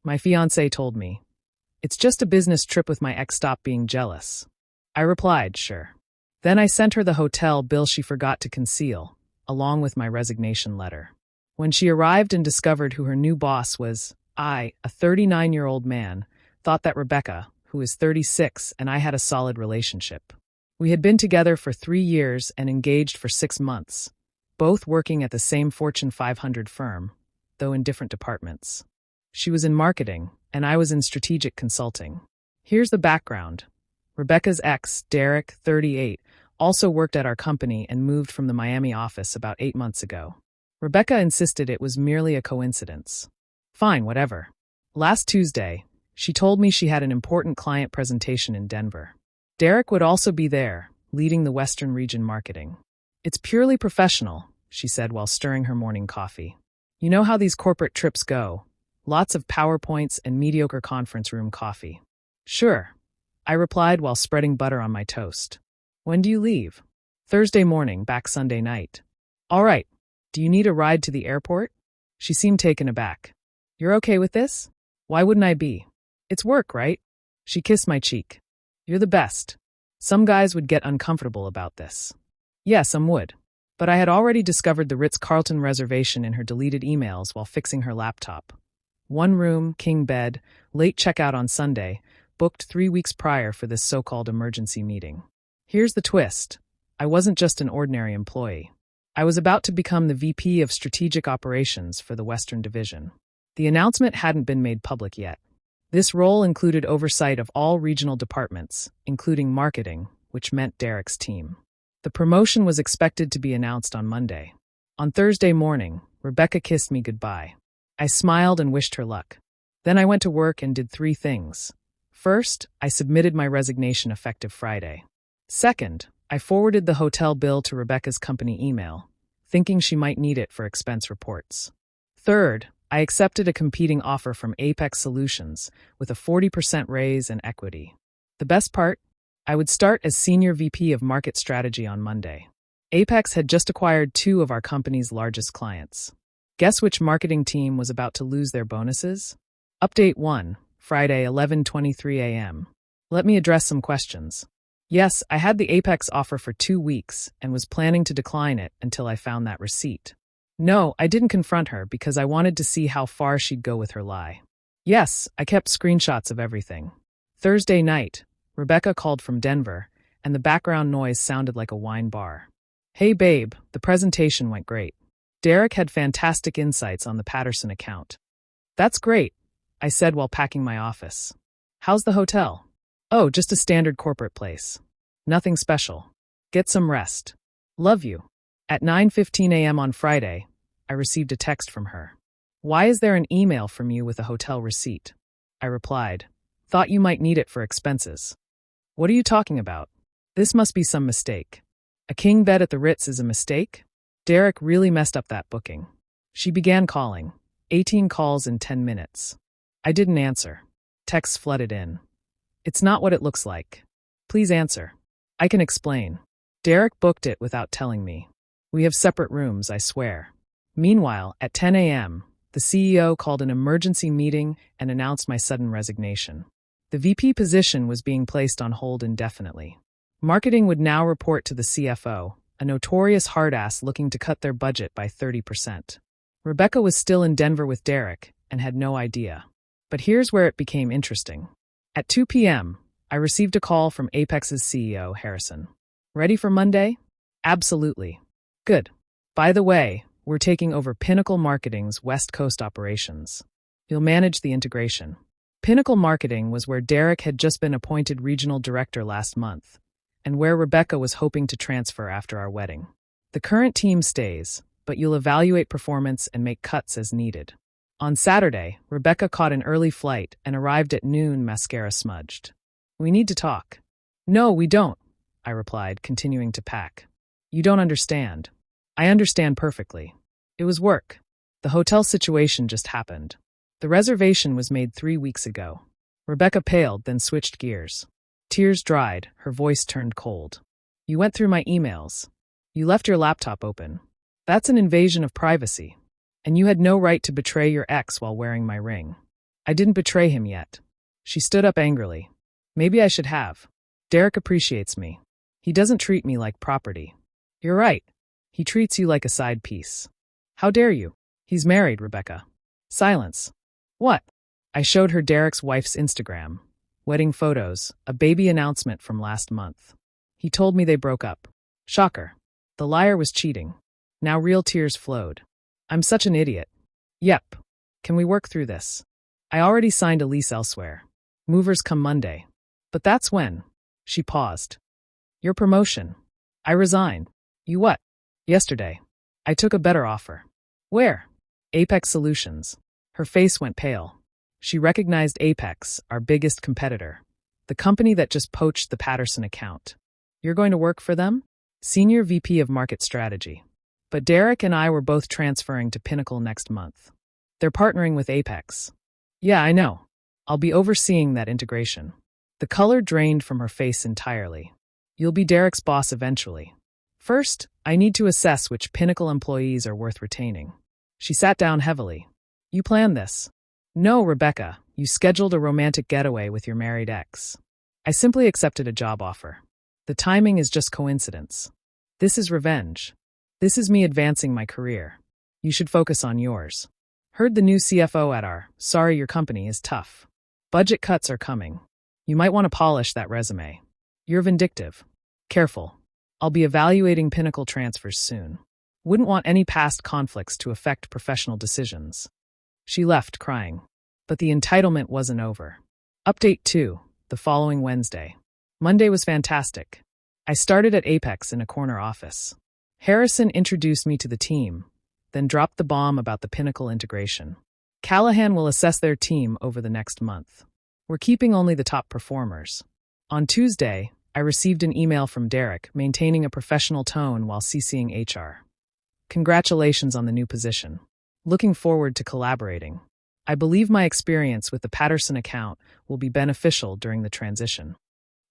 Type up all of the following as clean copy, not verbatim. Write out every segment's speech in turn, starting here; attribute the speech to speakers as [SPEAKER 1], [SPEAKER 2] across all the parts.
[SPEAKER 1] My fiancé told me. It's just a business trip with my ex. Stop being jealous. I replied, sure. Then I sent her the hotel bill she forgot to conceal, along with my resignation letter. When she arrived and discovered who her new boss was, I, a 39-year-old man, thought that Rebecca, who is 36, and I had a solid relationship. We had been together for 3 years and engaged for 6 months, both working at the same Fortune 500 firm, though in different departments. She was in marketing, and I was in strategic consulting. Here's the background. Rebecca's ex, Derek, 38, also worked at our company and moved from the Miami office about 8 months ago. Rebecca insisted it was merely a coincidence. Fine, whatever. Last Tuesday, she told me she had an important client presentation in Denver. Derek would also be there, leading the Western region marketing. It's purely professional, she said while stirring her morning coffee. You know how these corporate trips go. Lots of PowerPoints and mediocre conference room coffee. Sure, I replied while spreading butter on my toast. When do you leave? Thursday morning, back Sunday night. All right. Do you need a ride to the airport? She seemed taken aback. You're okay with this? Why wouldn't I be? It's work, right? She kissed my cheek. You're the best. Some guys would get uncomfortable about this. Yeah, some would. But I had already discovered the Ritz-Carlton reservation in her deleted emails while fixing her laptop. 1 room, king bed, late checkout on Sunday, booked 3 weeks prior for this so-called emergency meeting. Here's the twist. I wasn't just an ordinary employee. I was about to become the VP of Strategic Operations for the Western Division. The announcement hadn't been made public yet. This role included oversight of all regional departments, including marketing, which meant Derek's team. The promotion was expected to be announced on Monday. On Thursday morning, Rebecca kissed me goodbye. I smiled and wished her luck. Then I went to work and did 3 things. First, I submitted my resignation effective Friday. Second, I forwarded the hotel bill to Rebecca's company email, thinking she might need it for expense reports. Third, I accepted a competing offer from Apex Solutions with a 40% raise and equity. The best part? I would start as Senior VP of Market Strategy on Monday. Apex had just acquired 2 of our company's largest clients. Guess which marketing team was about to lose their bonuses? Update 1, Friday, 11:23 a.m. Let me address some questions. Yes, I had the Apex offer for 2 weeks and was planning to decline it until I found that receipt. No, I didn't confront her because I wanted to see how far she'd go with her lie. Yes, I kept screenshots of everything. Thursday night, Rebecca called from Denver, and the background noise sounded like a wine bar. Hey babe, the presentation went great. Derek had fantastic insights on the Patterson account. That's great, I said while packing my office. How's the hotel? Oh, just a standard corporate place. Nothing special. Get some rest. Love you. At 9:15 a.m. on Friday, I received a text from her. Why is there an email from you with a hotel receipt? I replied, thought you might need it for expenses. What are you talking about? This must be some mistake. A king bed at the Ritz is a mistake? Derek really messed up that booking. She began calling. 18 calls in 10 minutes. I didn't answer. Texts flooded in. It's not what it looks like. Please answer. I can explain. Derek booked it without telling me. We have separate rooms, I swear. Meanwhile, at 10 a.m., the CEO called an emergency meeting and announced my sudden resignation. The VP position was being placed on hold indefinitely. Marketing would now report to the CFO, a notorious hard-ass looking to cut their budget by 30%. Rebecca was still in Denver with Derek and had no idea. But here's where it became interesting. At 2 p.m., I received a call from Apex's CEO, Harrison. Ready for Monday? Absolutely. Good. By the way, we're taking over Pinnacle Marketing's West Coast operations. You'll manage the integration. Pinnacle Marketing was where Derek had just been appointed regional director last month, and where Rebecca was hoping to transfer after our wedding. The current team stays, but you'll evaluate performance and make cuts as needed. On Saturday, Rebecca caught an early flight and arrived at noon mascara smudged. We need to talk. No, we don't, I replied, continuing to pack. You don't understand. I understand perfectly. It was work. The hotel situation just happened. The reservation was made 3 weeks ago. Rebecca paled, then switched gears. Tears dried, her voice turned cold. You went through my emails. You left your laptop open. That's an invasion of privacy. And you had no right to betray your ex while wearing my ring. I didn't betray him yet. She stood up angrily. Maybe I should have. Derek appreciates me. He doesn't treat me like property. You're right. He treats you like a side piece. How dare you? He's married, Rebecca. Silence. What? I showed her Derek's wife's Instagram. Wedding photos, a baby announcement from last month. He told me they broke up. Shocker. The liar was cheating. Now real tears flowed. I'm such an idiot. Yep. Can we work through this? I already signed a lease elsewhere. Movers come Monday. But that's when. She paused. Your promotion. I resign. You what? Yesterday. I took a better offer. Where? Apex Solutions. Her face went pale. She recognized Apex, our biggest competitor. The company that just poached the Patterson account. You're going to work for them? Senior VP of Market Strategy. But Derek and I were both transferring to Pinnacle next month. They're partnering with Apex. Yeah, I know. I'll be overseeing that integration. The color drained from her face entirely. You'll be Derek's boss eventually. First, I need to assess which Pinnacle employees are worth retaining. She sat down heavily. You planned this. No, Rebecca, you scheduled a romantic getaway with your married ex. I simply accepted a job offer. The timing is just coincidence. This is revenge. This is me advancing my career. You should focus on yours. Heard the new CFO at our, sorry your company is tough. Budget cuts are coming. You might want to polish that resume. You're vindictive. Careful. I'll be evaluating Pinnacle transfers soon. Wouldn't want any past conflicts to affect professional decisions. She left, crying. But the entitlement wasn't over. Update 2, the following Wednesday. Monday was fantastic. I started at Apex in a corner office. Harrison introduced me to the team, then dropped the bomb about the Pinnacle integration. Callahan will assess their team over the next month. We're keeping only the top performers. On Tuesday, I received an email from Derek maintaining a professional tone while CCing HR. Congratulations on the new position. Looking forward to collaborating. I believe my experience with the Patterson account will be beneficial during the transition.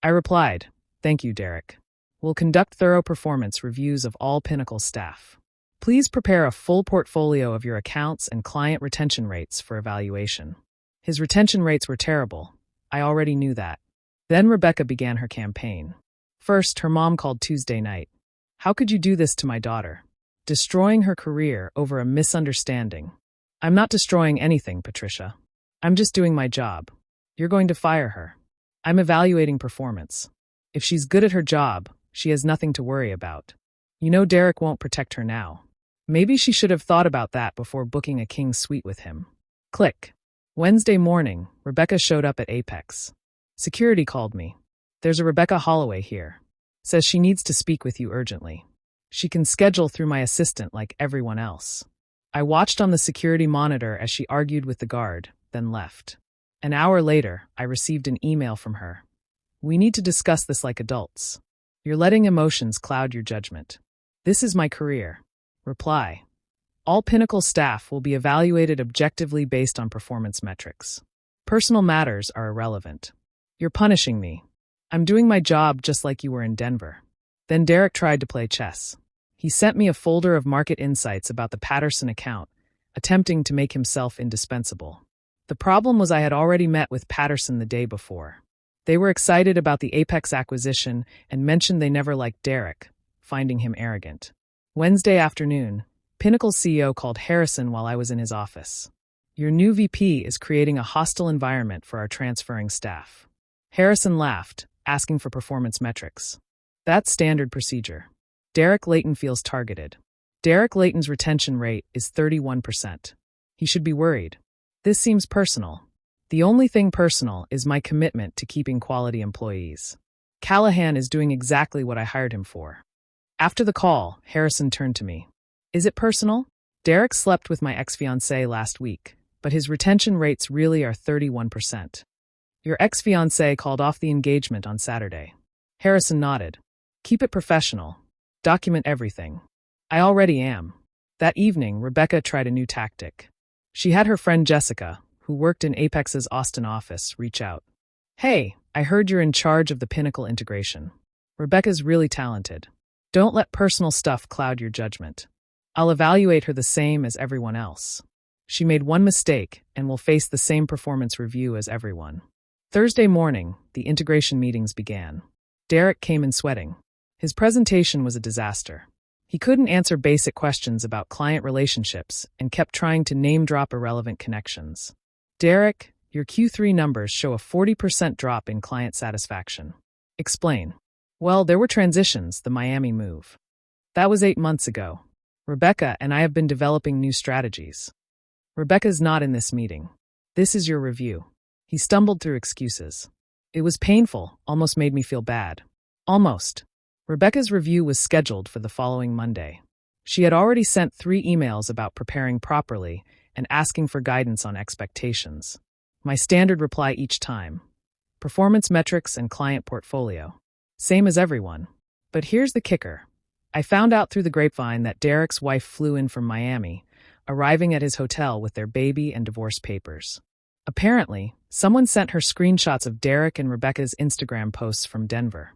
[SPEAKER 1] I replied, thank you, Derek. We'll conduct thorough performance reviews of all Pinnacle staff. Please prepare a full portfolio of your accounts and client retention rates for evaluation. His retention rates were terrible. I already knew that. Then Rebecca began her campaign. First, her mom called Tuesday night. How could you do this to my daughter? Destroying her career over a misunderstanding. I'm not destroying anything, Patricia. I'm just doing my job. You're going to fire her. I'm evaluating performance. If she's good at her job, she has nothing to worry about. You know Derek won't protect her now. Maybe she should have thought about that before booking a king's suite with him. Click. Wednesday morning, Rebecca showed up at Apex. Security called me. There's a Rebecca Holloway here. Says she needs to speak with you urgently. She can schedule through my assistant like everyone else. I watched on the security monitor as she argued with the guard, then left. An hour later, I received an email from her. We need to discuss this like adults. You're letting emotions cloud your judgment. This is my career. Reply. All Pinnacle staff will be evaluated objectively based on performance metrics. Personal matters are irrelevant. You're punishing me. I'm doing my job just like you were in Denver. Then Derek tried to play chess. He sent me a folder of market insights about the Patterson account, attempting to make himself indispensable. The problem was I had already met with Patterson the day before. They were excited about the Apex acquisition and mentioned they never liked Derek, finding him arrogant. Wednesday afternoon, Pinnacle CEO called Harrison while I was in his office. Your new VP is creating a hostile environment for our transferring staff. Harrison laughed, asking for performance metrics. That's standard procedure. Derek Layton feels targeted. Derek Layton's retention rate is 31%. He should be worried. This seems personal. The only thing personal is my commitment to keeping quality employees. Callahan is doing exactly what I hired him for. After the call, Harrison turned to me. Is it personal? Derek slept with my ex-fiancée last week, but his retention rates really are 31%. Your ex-fiancée called off the engagement on Saturday. Harrison nodded. Keep it professional. Document everything. I already am. That evening, Rebecca tried a new tactic. She had her friend Jessica, who worked in Apex's Austin office, reach out. Hey, I heard you're in charge of the Pinnacle integration. Rebecca's really talented. Don't let personal stuff cloud your judgment. I'll evaluate her the same as everyone else. She made one mistake and will face the same performance review as everyone. Thursday morning, the integration meetings began. Derek came in sweating. His presentation was a disaster. He couldn't answer basic questions about client relationships and kept trying to name-drop irrelevant connections. Derek, your Q3 numbers show a 40% drop in client satisfaction. Explain. Well, there were transitions, the Miami move. That was 8 months ago. Rebecca and I have been developing new strategies. Rebecca's not in this meeting. This is your review. He stumbled through excuses. It was painful, almost made me feel bad. Almost. Rebecca's review was scheduled for the following Monday. She had already sent 3 emails about preparing properly and asking for guidance on expectations. My standard reply each time: performance metrics and client portfolio. Same as everyone. But here's the kicker. I found out through the grapevine that Derek's wife flew in from Miami, arriving at his hotel with their baby and divorce papers. Apparently, someone sent her screenshots of Derek and Rebecca's Instagram posts from Denver.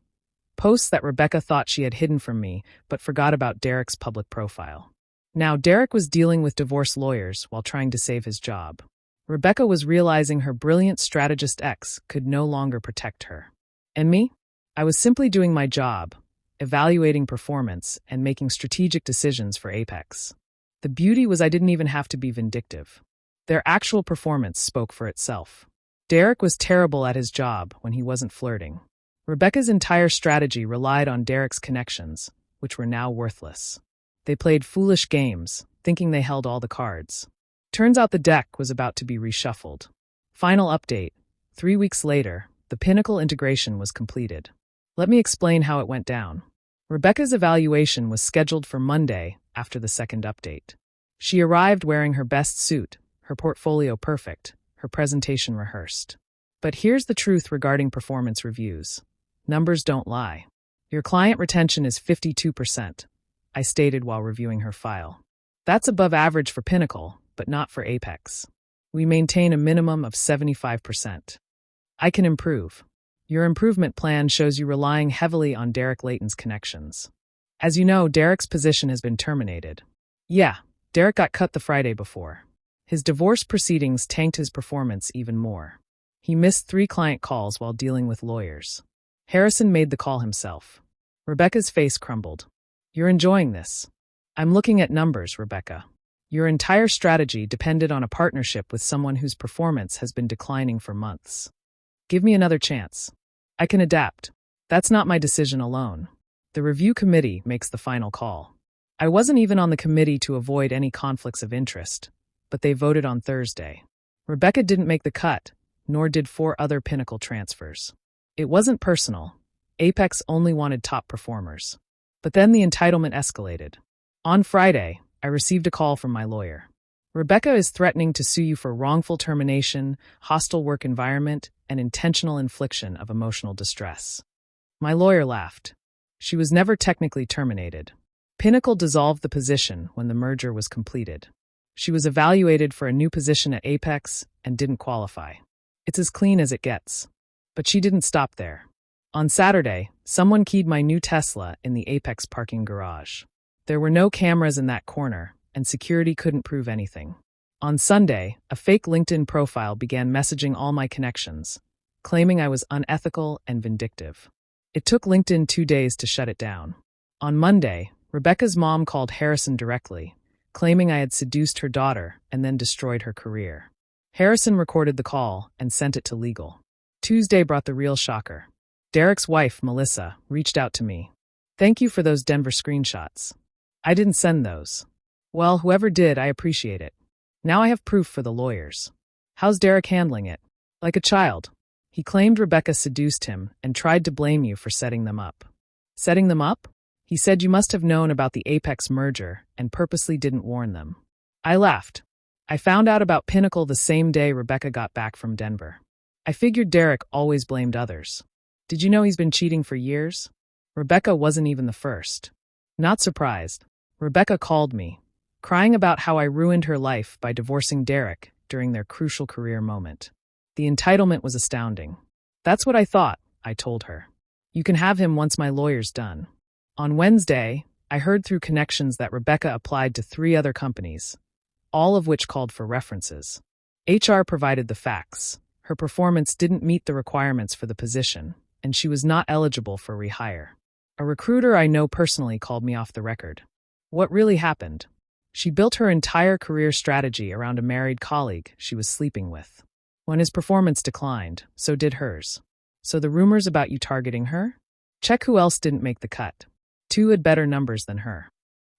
[SPEAKER 1] Posts that Rebecca thought she had hidden from me, but forgot about Derek's public profile. Now, Derek was dealing with divorce lawyers while trying to save his job. Rebecca was realizing her brilliant strategist ex could no longer protect her. And me? I was simply doing my job, evaluating performance and making strategic decisions for Apex. The beauty was I didn't even have to be vindictive. Their actual performance spoke for itself. Derek was terrible at his job when he wasn't flirting. Rebecca's entire strategy relied on Derek's connections, which were now worthless. They played foolish games, thinking they held all the cards. Turns out the deck was about to be reshuffled. Final update: 3 weeks later, the Pinnacle integration was completed. Let me explain how it went down. Rebecca's evaluation was scheduled for Monday after the second update. She arrived wearing her best suit, her portfolio perfect, her presentation rehearsed. But here's the truth regarding performance reviews. Numbers don't lie. Your client retention is 52%, I stated while reviewing her file. That's above average for Pinnacle, but not for Apex. We maintain a minimum of 75%. I can improve. Your improvement plan shows you relying heavily on Derek Layton's connections. As you know, Derek's position has been terminated. Yeah, Derek got cut the Friday before. His divorce proceedings tanked his performance even more. He missed 3 client calls while dealing with lawyers. Harrison made the call himself. Rebecca's face crumbled. You're enjoying this. I'm looking at numbers, Rebecca. Your entire strategy depended on a partnership with someone whose performance has been declining for months. Give me another chance. I can adapt. That's not my decision alone. The review committee makes the final call. I wasn't even on the committee to avoid any conflicts of interest, but they voted on Thursday. Rebecca didn't make the cut, nor did 4 other Pinnacle transfers. It wasn't personal. Apex only wanted top performers. But then the entitlement escalated. On Friday, I received a call from my lawyer. Rebecca is threatening to sue you for wrongful termination, hostile work environment, and intentional infliction of emotional distress. My lawyer laughed. She was never technically terminated. Pinnacle dissolved the position when the merger was completed. She was evaluated for a new position at Apex and didn't qualify. It's as clean as it gets. But she didn't stop there. On Saturday, someone keyed my new Tesla in the Apex parking garage. There were no cameras in that corner, and security couldn't prove anything. On Sunday, a fake LinkedIn profile began messaging all my connections, claiming I was unethical and vindictive. It took LinkedIn 2 days to shut it down. On Monday, Rebecca's mom called Harrison directly, claiming I had seduced her daughter and then destroyed her career. Harrison recorded the call and sent it to legal. Tuesday brought the real shocker. Derek's wife, Melissa, reached out to me. Thank you for those Denver screenshots. I didn't send those. Well, whoever did, I appreciate it. Now I have proof for the lawyers. How's Derek handling it? Like a child. He claimed Rebecca seduced him and tried to blame you for setting them up. Setting them up? He said you must have known about the Apex merger and purposely didn't warn them. I laughed. I found out about Pinnacle the same day Rebecca got back from Denver. I figured Derek always blamed others. Did you know he's been cheating for years? Rebecca wasn't even the first. Not surprised. Rebecca called me, crying about how I ruined her life by divorcing Derek during their crucial career moment. The entitlement was astounding. That's what I thought, I told her. You can have him once my lawyer's done. On Wednesday, I heard through connections that Rebecca applied to 3 other companies. all of which called for references. HR provided the facts. Her performance didn't meet the requirements for the position, and she was not eligible for rehire. A recruiter I know personally called me off the record. What really happened? She built her entire career strategy around a married colleague she was sleeping with. When his performance declined, so did hers. So the rumors about you targeting her? Check who else didn't make the cut. 2 had better numbers than her.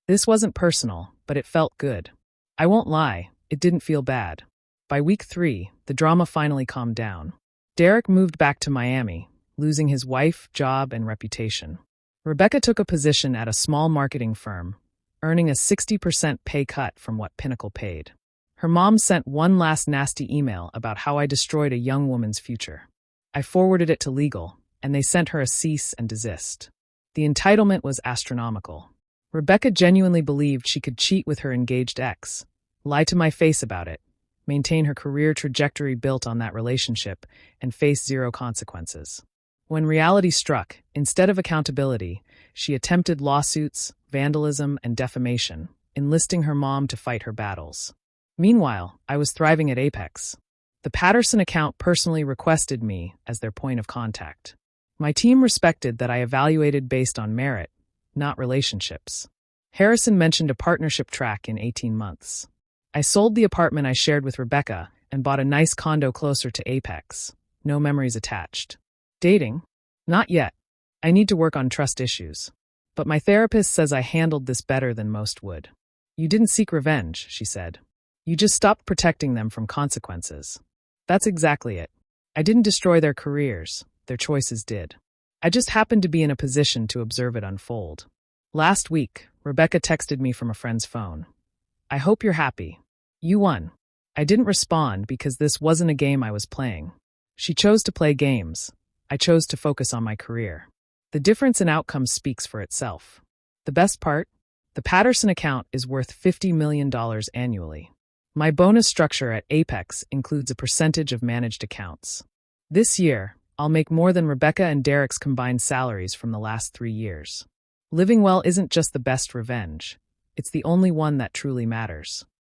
[SPEAKER 1] This wasn't personal, but it felt good. I won't lie, it didn't feel bad. By week 3, the drama finally calmed down. Derek moved back to Miami, losing his wife, job, and reputation. Rebecca took a position at a small marketing firm, earning a 60% pay cut from what Pinnacle paid. Her mom sent one last nasty email about how I destroyed a young woman's future. I forwarded it to legal, and they sent her a cease and desist. The entitlement was astronomical. Rebecca genuinely believed she could cheat with her engaged ex, lie to my face about it, maintain her career trajectory built on that relationship, and face 0 consequences. When reality struck, instead of accountability, she attempted lawsuits, vandalism, and defamation, enlisting her mom to fight her battles. Meanwhile, I was thriving at Apex. The Patterson account personally requested me as their point of contact. My team respected that I evaluated based on merit, not relationships. Harrison mentioned a partnership track in 18 months. I sold the apartment I shared with Rebecca and bought a nice condo closer to Apex. No memories attached. Dating? Not yet. I need to work on trust issues. But my therapist says I handled this better than most would. You didn't seek revenge, she said. You just stopped protecting them from consequences. That's exactly it. I didn't destroy their careers. Their choices did. I just happened to be in a position to observe it unfold. Last week, Rebecca texted me from a friend's phone. I hope you're happy. You won. I didn't respond because this wasn't a game I was playing. She chose to play games. I chose to focus on my career. The difference in outcomes speaks for itself. The best part? The Patterson account is worth $50 million annually. My bonus structure at Apex includes a percentage of managed accounts. This year, I'll make more than Rebecca and Derek's combined salaries from the last 3 years. Living well isn't just the best revenge. It's the only one that truly matters.